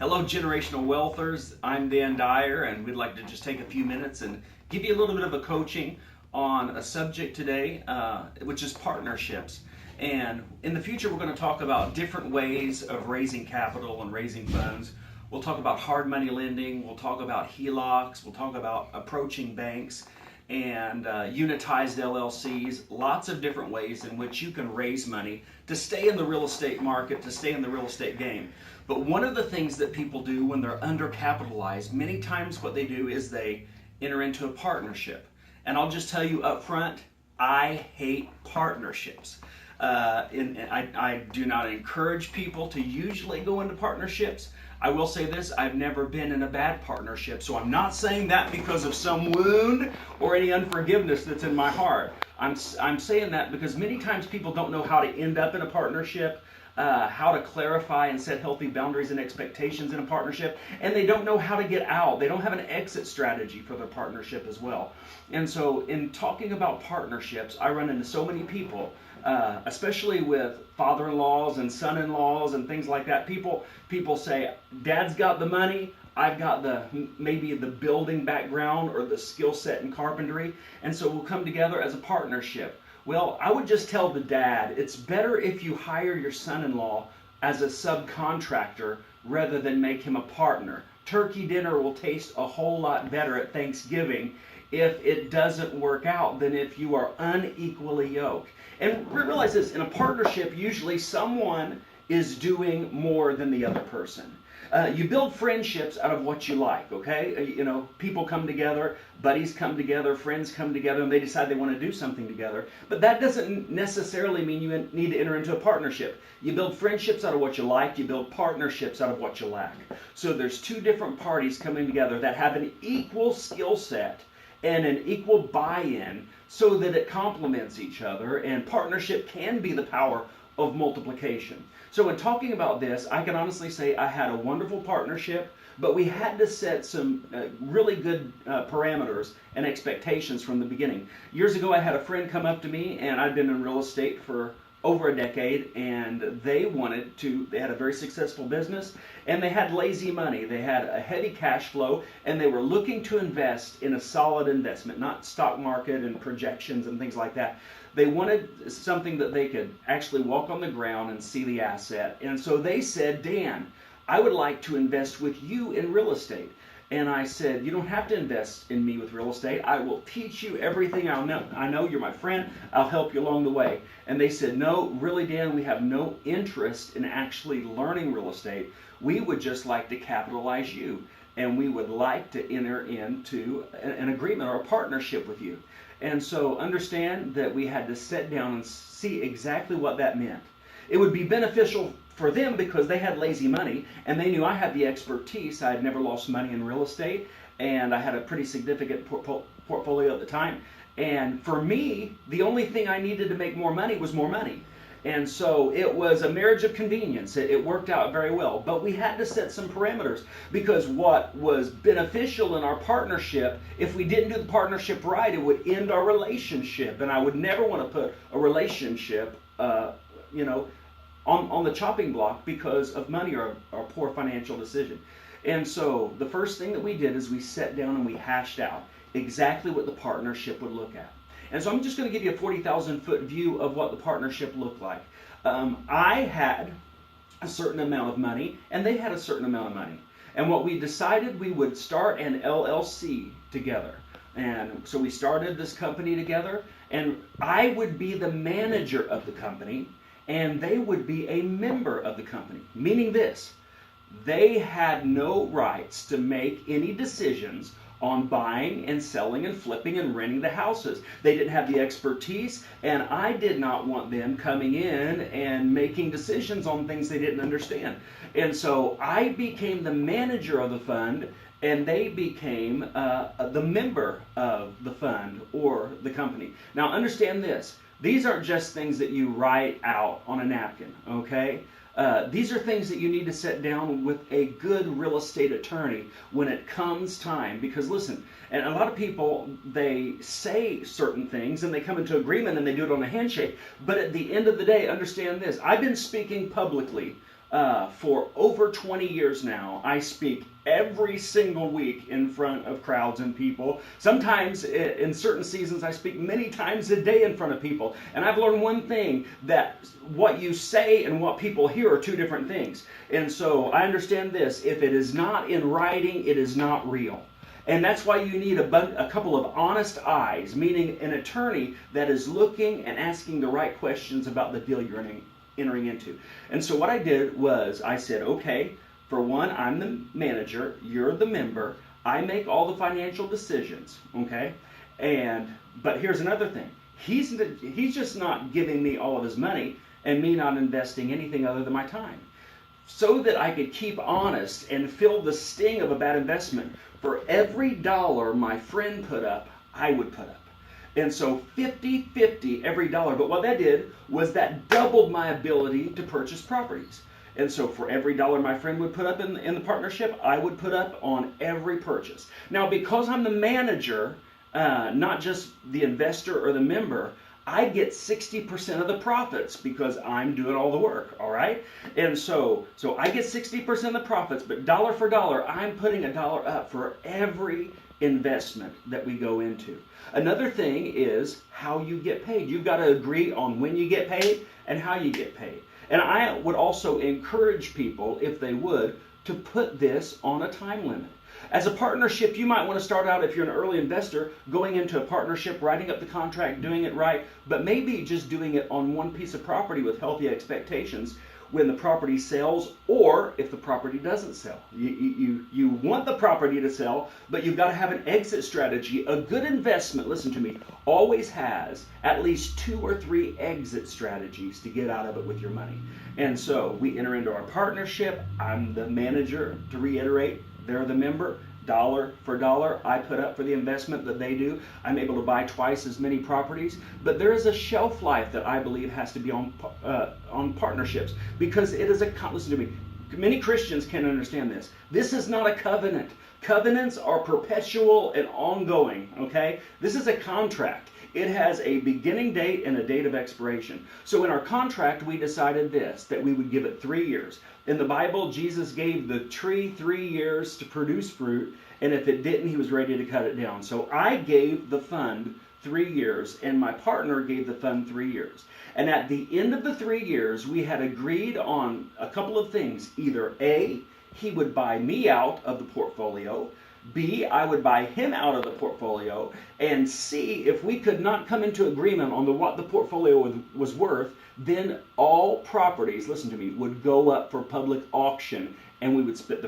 Hello, Generational Wealthers. I'm Dan Dyer, and we'd like to just take a few minutes and give you a little bit of a coaching on a subject today, which is partnerships. And in the future, we're going to talk about different ways of raising capital and raising funds. We'll talk about hard money lending. We'll talk about HELOCs. We'll talk about approaching banks and unitized LLCs, lots of different ways in which you can raise money to stay in the real estate market, to stay in the real estate game. But one of the things that people do when they're undercapitalized, many times what they do is they enter into a partnership. And I'll just tell you up front, I hate partnerships. I do not encourage people to usually go into partnerships. I will say this, I've never been in a bad partnership, so I'm not saying that because of some wound or any unforgiveness that's in my heart. I'm saying that because many times people don't know how to end up in a partnership, how to clarify and set healthy boundaries and expectations in a partnership, and they don't know how to get out. They don't have an exit strategy for their partnership as well. And so in talking about partnerships, I run into so many people, especially with father-in-laws and son-in-laws and things like that. People say, Dad's got the money, I've got maybe the building background or the skill set in carpentry, and so we'll come together as a partnership. Well, I would just tell the dad, it's better if you hire your son-in-law as a subcontractor rather than make him a partner. Turkey dinner will taste a whole lot better at Thanksgiving if it doesn't work out than if you are unequally yoked. And realize this, in a partnership, usually someone is doing more than the other person. You build friendships out of what you like, okay? People come together, buddies come together, friends come together, and they decide they want to do something together. But that doesn't necessarily mean you need to enter into a partnership. You build friendships out of what you like, you build partnerships out of what you lack. So there's two different parties coming together that have an equal skill set and an equal buy-in so that it complements each other, and partnership can be the power of multiplication. So in talking about this, I can honestly say I had a wonderful partnership, but we had to set some really good parameters and expectations from the beginning. Years ago, I had a friend come up to me, and I'd been in real estate for over a decade, and they had a very successful business, and they had lazy money. They had a heavy cash flow, and they were looking to invest in a solid investment, not stock market and projections and things like that. They wanted something that they could actually walk on the ground and see the asset. And so they said, Dan, I would like to invest with you in real estate. And I said, you don't have to invest in me with real estate. I will teach you everything I know. I know you're my friend. I'll help you along the way. And they said, no, really, Dan, we have no interest in actually learning real estate. We would just like to capitalize you. And we would like to enter into an agreement or a partnership with you. And so understand that we had to sit down and see exactly what that meant. It would be beneficial for them because they had lazy money and they knew I had the expertise. I had never lost money in real estate, and I had a pretty significant portfolio at the time. And for me, the only thing I needed to make more money was more money. And so it was a marriage of convenience. It worked out very well. But we had to set some parameters because what was beneficial in our partnership, if we didn't do the partnership right, it would end our relationship. And I would never want to put a relationship, on the chopping block because of money or a poor financial decision. And so the first thing that we did is we sat down and we hashed out exactly what the partnership would look at. And so I'm just going to give you a 40,000-foot view of what the partnership looked like. I had a certain amount of money, and they had a certain amount of money. And what we decided, we would start an LLC together. And so we started this company together, and I would be the manager of the company, and they would be a member of the company. Meaning this, they had no rights to make any decisions on buying and selling and flipping and renting the houses. They didn't have the expertise, and I did not want them coming in and making decisions on things they didn't understand. And so I became the manager of the fund, and they became the member of the fund or the company. Now understand this. These aren't just things that you write out on a napkin, okay? These are things that you need to sit down with a good real estate attorney when it comes time. Because listen, and a lot of people, they say certain things and they come into agreement and they do it on a handshake. But at the end of the day, understand this. I've been speaking publicly For over 20 years now, I speak every single week in front of crowds and people. Sometimes in certain seasons, I speak many times a day in front of people. And I've learned one thing, that what you say and what people hear are two different things. And so I understand this: if it is not in writing, it is not real. And that's why you need a couple of honest eyes, meaning an attorney that is looking and asking the right questions about the deal you're entering into. And so what I did was I said, okay, for one, I'm the manager, you're the member, I make all the financial decisions, okay? But here's another thing. He's just not giving me all of his money and me not investing anything other than my time. So that I could keep honest and feel the sting of a bad investment, for every dollar my friend put up, I would put up. And so 50-50 every dollar. But what that did was that doubled my ability to purchase properties. And so for every dollar my friend would put up in the partnership, I would put up on every purchase. Now, because I'm the manager, not just the investor or the member, I get 60% of the profits because I'm doing all the work, all right? And so I get 60% of the profits, but dollar for dollar, I'm putting a dollar up for every investment that we go into. Another thing is how you get paid. You've got to agree on when you get paid and how you get paid. And I would also encourage people, if they would, to put this on a time limit. As a partnership, you might want to start out, if you're an early investor, going into a partnership, writing up the contract, doing it right, but maybe just doing it on one piece of property with healthy expectations when the property sells, or if the property doesn't sell. You want the property to sell, but you've got to have an exit strategy. A good investment, listen to me, always has at least 2 or 3 exit strategies to get out of it with your money. And so we enter into our partnership. I'm the manager, to reiterate. They're the member. Dollar for dollar, I put up for the investment that they do. I'm able to buy twice as many properties. But there is a shelf life that I believe has to be on partnerships, because it is listen to me, many Christians can't understand this. This is not a covenant. Covenants are perpetual and ongoing, okay? This is a contract. It has a beginning date and a date of expiration. So in our contract, we decided that we would give it 3 years. In the Bible, Jesus gave the tree 3 years to produce fruit, and if it didn't, he was ready to cut it down. So I gave the fund 3 years, and my partner gave the fund 3 years. And at the end of the 3 years, we had agreed on a couple of things. Either A, he would buy me out of the portfolio, B, I would buy him out of the portfolio, and C, if we could not come into agreement on what the portfolio was worth, then all properties, listen to me, would go up for public auction, and we would split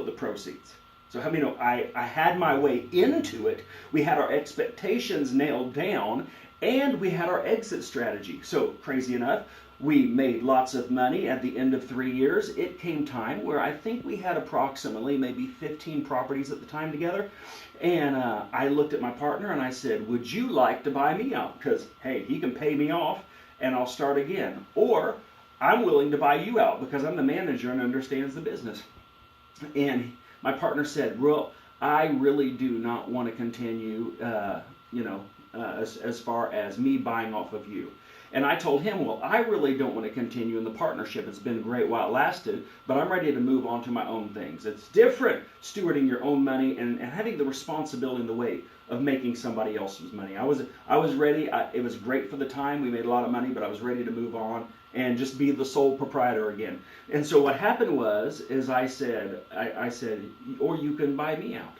the proceeds. So how many know I had my way into it, we had our expectations nailed down, and we had our exit strategy. So crazy enough, we made lots of money at the end of 3 years. It came time where I think we had approximately maybe 15 properties at the time together. And I looked at my partner and I said, would you like to buy me out? Because, hey, he can pay me off and I'll start again. Or I'm willing to buy you out because I'm the manager and understands the business. And my partner said, well, I really do not want to continue, as far as me buying off of you. And I told him, well, I really don't want to continue in the partnership. It's been great while it lasted, but I'm ready to move on to my own things. It's different stewarding your own money and having the responsibility and the weight of making somebody else's money. I was ready. It was great for the time. We made a lot of money, but I was ready to move on and just be the sole proprietor again. And so what happened is I said, or you can buy me out.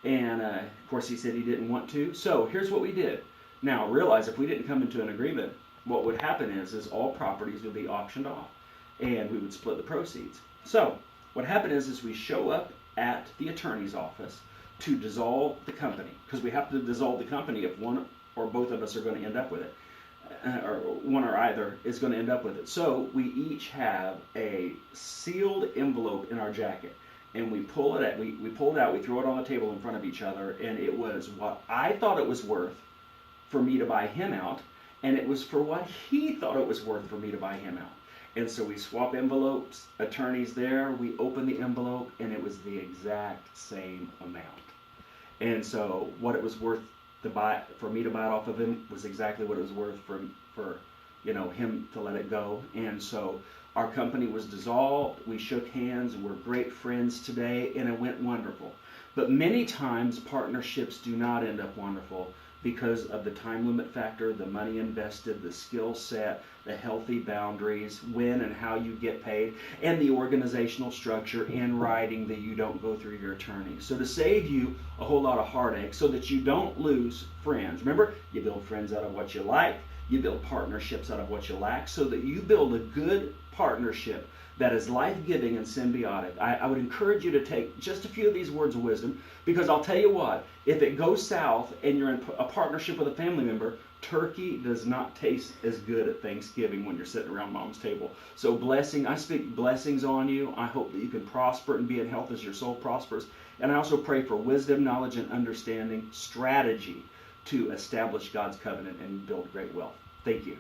And of course he said he didn't want to. So here's what we did. Now realize if we didn't come into an agreement, what would happen is all properties would be auctioned off and we would split the proceeds. So what happened is we show up at the attorney's office to dissolve the company, because we have to dissolve the company if one or both of us are going to end up with it, or one or either is going to end up with it. So we each have a sealed envelope in our jacket, and we pull it out, we throw it on the table in front of each other, and it was what I thought it was worth for me to buy him out, and it was for what he thought it was worth for me to buy him out. And so we swap envelopes, attorneys there, we open the envelope, and it was the exact same amount. And so what it was worth for me to buy it off of him was exactly what it was worth for him to let it go. And so Our company was dissolved. We shook hands. We're great friends today, and it went wonderful. But many times, partnerships do not end up wonderful because of the time limit factor, the money invested, the skill set, the healthy boundaries, when and how you get paid, and the organizational structure in writing that you don't go through your attorney. So to save you a whole lot of heartache so that you don't lose friends, remember, you build friends out of what you like, you build partnerships out of what you lack, so that you build a good partnership that is life-giving and symbiotic. I would encourage you to take just a few of these words of wisdom, because I'll tell you what, if it goes south and you're in a partnership with a family member, turkey does not taste as good at Thanksgiving when you're sitting around mom's table. So I speak blessings on you. I hope that you can prosper and be in health as your soul prospers. And I also pray for wisdom, knowledge, and understanding, strategy to establish God's covenant and build great wealth. Thank you.